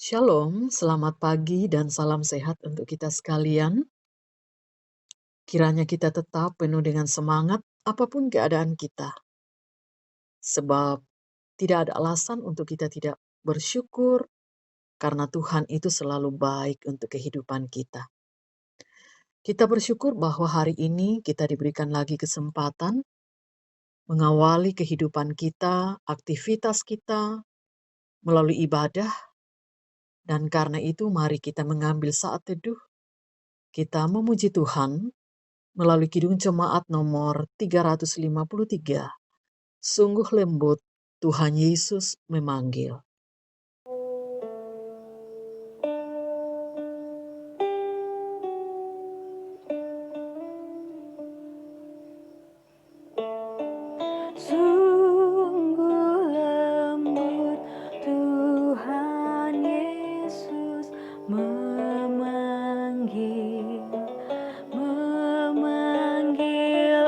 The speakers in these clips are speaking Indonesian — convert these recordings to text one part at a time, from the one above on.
Shalom, selamat pagi dan salam sehat untuk kita sekalian. Kiranya kita tetap penuh dengan semangat apapun keadaan kita. Sebab tidak ada alasan untuk kita tidak bersyukur karena Tuhan itu selalu baik untuk kehidupan kita. Kita bersyukur bahwa hari ini kita diberikan lagi kesempatan mengawali kehidupan kita, aktivitas kita melalui ibadah, dan karena itu mari kita mengambil saat teduh. Kita memuji Tuhan melalui Kidung Jemaat nomor 353. Sungguh lembut Tuhan Yesus memanggil. Sungguh lembut Tuhan Yesus memanggil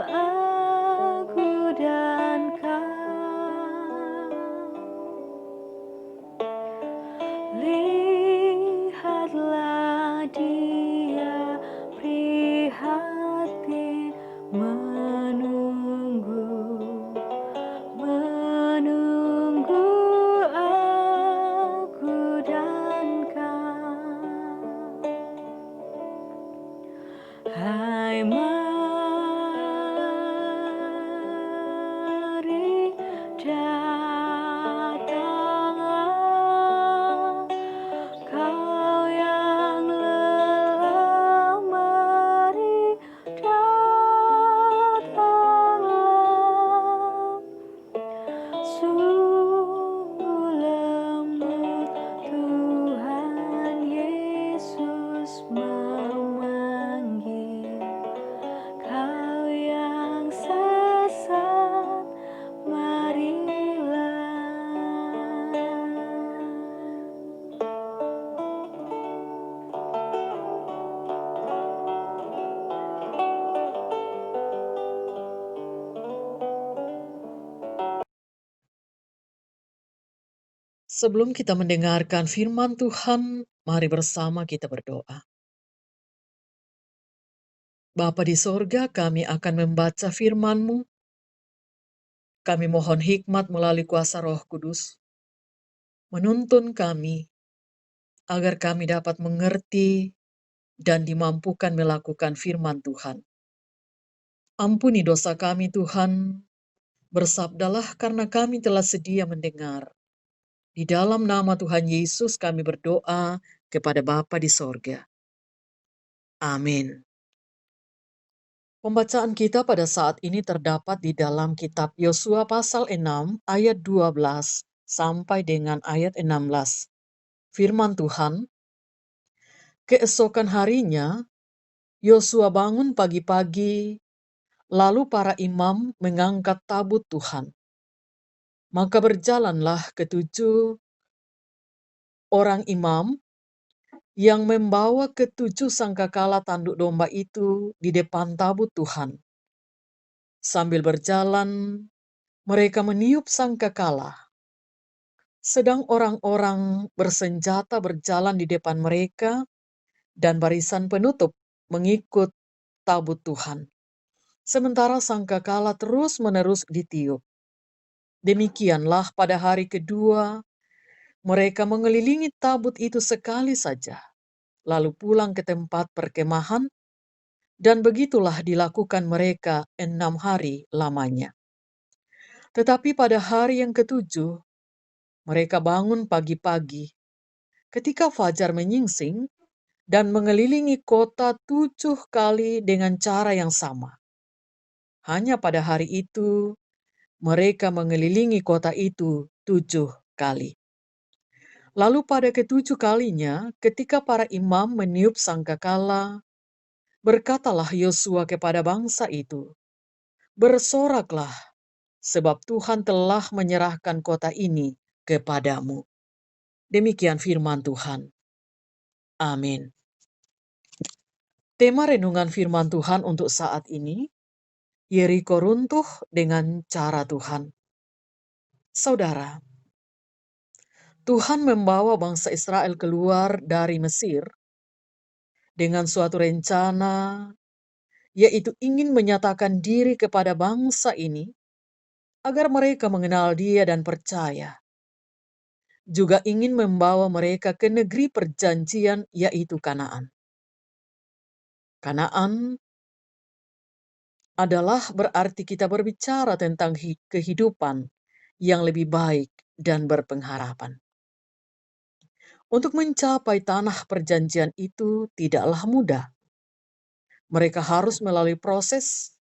aku dan kau. Lihatlah Dia prihatin menunggu aku dan kau. Hai, mari datanglah, kau yang lelah, mari datanglah. Sungguh lembut Tuhan Yesus memanggil, kau yang sesat, marilah. Sebelum kita mendengarkan firman Tuhan, mari bersama kita berdoa. Bapa di sorga, kami akan membaca firman-Mu. Kami mohon hikmat melalui kuasa Roh Kudus, menuntun kami agar kami dapat mengerti dan dimampukan melakukan firman Tuhan. Ampuni dosa kami Tuhan, bersabdalah karena kami telah sedia mendengar. Di dalam nama Tuhan Yesus kami berdoa kepada Bapa di sorga. Amin. Pembacaan kita pada saat ini terdapat di dalam kitab Yosua pasal 6 ayat 12 sampai dengan ayat 16. Firman Tuhan, keesokan harinya Yosua bangun pagi-pagi, lalu para imam mengangkat tabut Tuhan. Maka berjalanlah ketujuh orang imam yang membawa ketujuh sangkakala tanduk domba itu di depan tabut Tuhan. Sambil berjalan, mereka meniup sangkakala. Sedang orang-orang bersenjata berjalan di depan mereka dan barisan penutup mengikut tabut Tuhan. Sementara sangkakala terus-menerus ditiup. Demikianlah pada hari kedua, mereka mengelilingi tabut itu sekali saja, lalu pulang ke tempat perkemahan, dan begitulah dilakukan mereka 6 hari lamanya. Tetapi pada hari yang ketujuh, mereka bangun pagi-pagi, ketika fajar menyingsing, dan mengelilingi kota 7 kali dengan cara yang sama. Hanya pada hari itu, mereka mengelilingi kota itu 7 kali. Lalu pada ketujuh kalinya, ketika para imam meniup sangkakala, berkatalah Yosua kepada bangsa itu, "Bersoraklah, sebab Tuhan telah menyerahkan kota ini kepadamu." Demikian firman Tuhan. Amin. Tema renungan firman Tuhan untuk saat ini, Yeriko runtuh dengan cara Tuhan. Saudara, Tuhan membawa bangsa Israel keluar dari Mesir dengan suatu rencana, yaitu ingin menyatakan diri kepada bangsa ini agar mereka mengenal Dia dan percaya. Juga ingin membawa mereka ke negeri perjanjian, yaitu Kanaan. Kanaan adalah berarti kita berbicara tentang kehidupan yang lebih baik dan berpengharapan. Untuk mencapai tanah perjanjian itu tidaklah mudah. Mereka harus melalui proses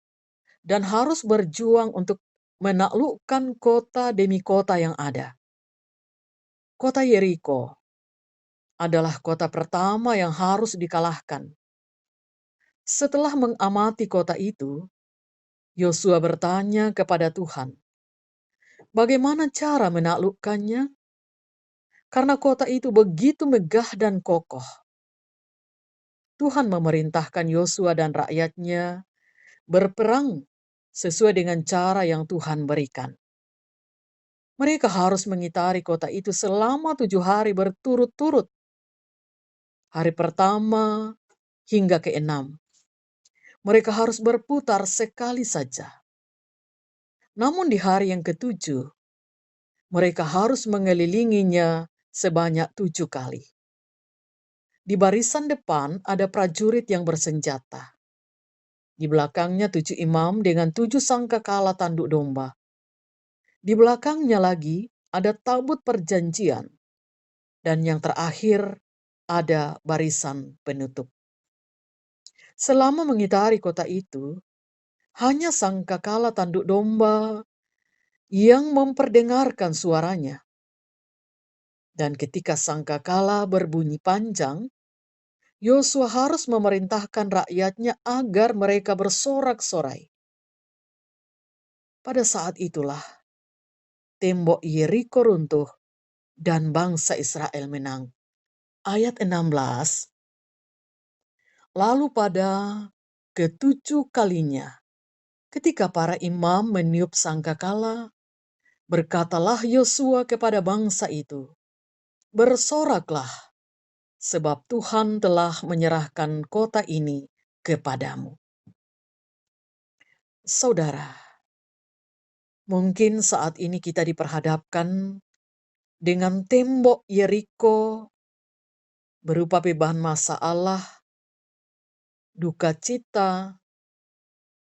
dan harus berjuang untuk menaklukkan kota demi kota yang ada. Kota Yeriko adalah kota pertama yang harus dikalahkan. Setelah mengamati kota itu, Yosua bertanya kepada Tuhan, bagaimana cara menaklukkannya? Karena kota itu begitu megah dan kokoh. Tuhan memerintahkan Yosua dan rakyatnya berperang sesuai dengan cara yang Tuhan berikan. Mereka harus mengitari kota itu selama 7 hari berturut-turut. Hari pertama hingga ke-6. Mereka harus berputar sekali saja. Namun di hari yang ke-7, mereka harus mengelilinginya sebanyak 7 kali. Di barisan depan ada prajurit yang bersenjata. Di belakangnya 7 imam dengan 7 sangkakala tanduk domba. Di belakangnya lagi ada tabut perjanjian. Dan yang terakhir ada barisan penutup. Selama mengitari kota itu, hanya sangkakala tanduk domba yang memperdengarkan suaranya. Dan ketika sangkakala berbunyi panjang, Yosua harus memerintahkan rakyatnya agar mereka bersorak-sorai. Pada saat itulah tembok Yeriko runtuh dan bangsa Israel menang. Ayat 16. Lalu pada ke-7 kalinya, ketika para imam meniup sangkakala, berkatalah Yosua kepada bangsa itu, bersoraklah, sebab Tuhan telah menyerahkan kota ini kepadamu. Saudara, mungkin saat ini kita diperhadapkan dengan tembok Yeriko berupa beban masalah, duka cita,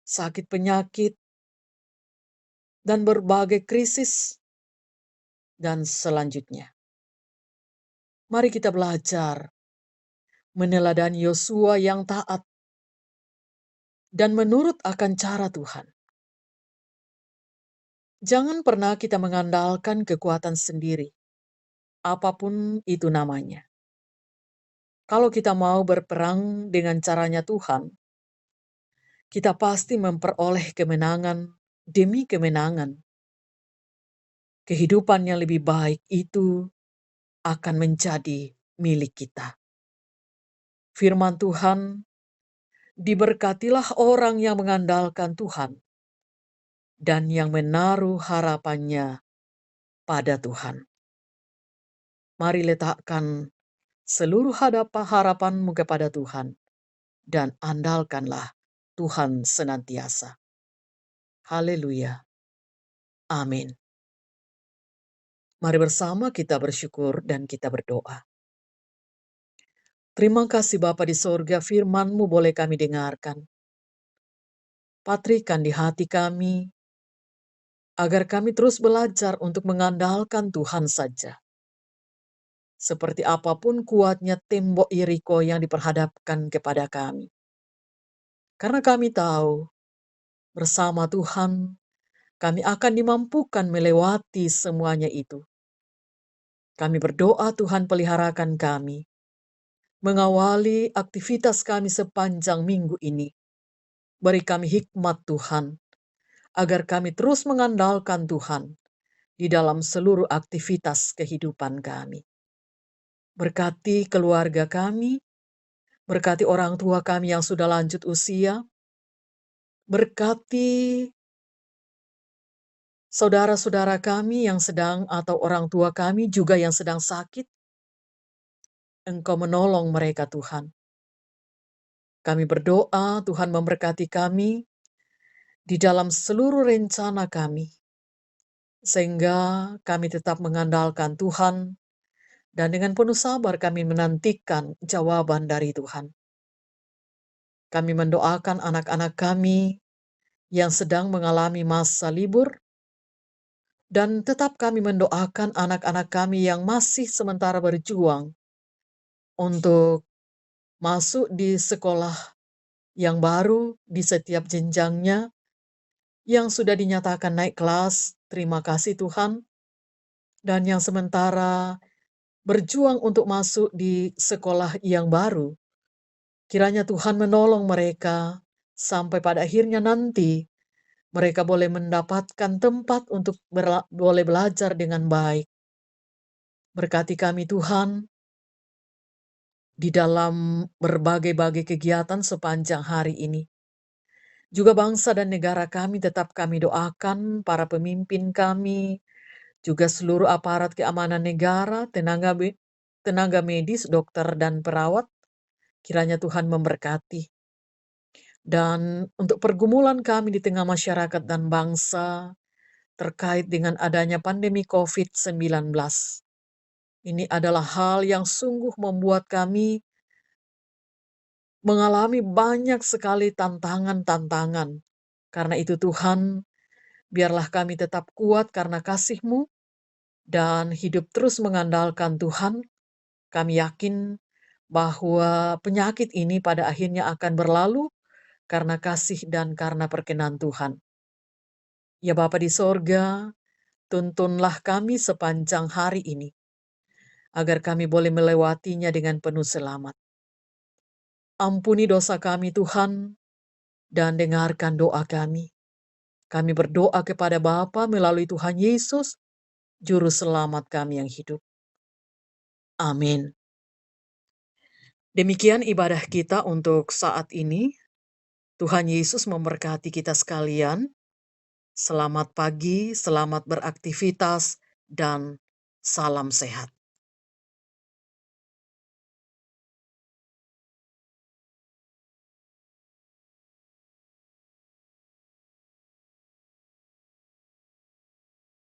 sakit penyakit, dan berbagai krisis, dan selanjutnya. Mari kita belajar meneladani Yosua yang taat dan menurut akan cara Tuhan. Jangan pernah kita mengandalkan kekuatan sendiri, apapun itu namanya. Kalau kita mau berperang dengan caranya Tuhan, kita pasti memperoleh kemenangan demi kemenangan. Kehidupan yang lebih baik itu akan menjadi milik kita. Firman Tuhan, diberkatilah orang yang mengandalkan Tuhan dan yang menaruh harapannya pada Tuhan. Mari letakkan seluruh harapanmu kepada Tuhan dan andalkanlah Tuhan senantiasa. Haleluya. Amin. Mari bersama kita bersyukur dan kita berdoa. Terima kasih Bapa di sorga, firman-Mu boleh kami dengarkan. Patrikan di hati kami, agar kami terus belajar untuk mengandalkan Tuhan saja. Seperti apapun kuatnya tembok Yeriko yang diperhadapkan kepada kami. Karena kami tahu, bersama Tuhan, kami akan dimampukan melewati semuanya itu. Kami berdoa Tuhan peliharakan kami, mengawali aktivitas kami sepanjang minggu ini. Beri kami hikmat Tuhan, agar kami terus mengandalkan Tuhan di dalam seluruh aktivitas kehidupan kami. Berkati keluarga kami, berkati orang tua kami yang sudah lanjut usia, berkati saudara-saudara kami yang sedang atau orang tua kami juga yang sedang sakit, Engkau menolong mereka Tuhan. Kami berdoa Tuhan memberkati kami di dalam seluruh rencana kami, sehingga kami tetap mengandalkan Tuhan dan dengan penuh sabar kami menantikan jawaban dari Tuhan. Kami mendoakan anak-anak kami yang sedang mengalami masa libur, dan tetap kami mendoakan anak-anak kami yang masih sementara berjuang untuk masuk di sekolah yang baru di setiap jenjangnya, yang sudah dinyatakan naik kelas, terima kasih Tuhan, dan yang sementara berjuang untuk masuk di sekolah yang baru. Kiranya Tuhan menolong mereka sampai pada akhirnya nanti mereka boleh mendapatkan tempat untuk boleh belajar dengan baik. Berkati kami Tuhan di dalam berbagai-bagai kegiatan sepanjang hari ini. Juga bangsa dan negara kami tetap kami doakan, para pemimpin kami, juga seluruh aparat keamanan negara, tenaga medis, dokter, dan perawat. Kiranya Tuhan memberkati. Dan untuk pergumulan kami di tengah masyarakat dan bangsa terkait dengan adanya pandemi COVID-19. Ini adalah hal yang sungguh membuat kami mengalami banyak sekali tantangan-tantangan. Karena itu Tuhan, biarlah kami tetap kuat karena kasih-Mu dan hidup terus mengandalkan Tuhan. Kami yakin bahwa penyakit ini pada akhirnya akan berlalu karena kasih dan karena perkenan Tuhan. Ya Bapa di sorga, tuntunlah kami sepanjang hari ini, agar kami boleh melewatinya dengan penuh selamat. Ampuni dosa kami Tuhan, dan dengarkan doa kami. Kami berdoa kepada Bapa melalui Tuhan Yesus, Juru Selamat kami yang hidup. Amin. Demikian ibadah kita untuk saat ini. Tuhan Yesus memberkati kita sekalian. Selamat pagi, selamat beraktivitas, dan salam sehat.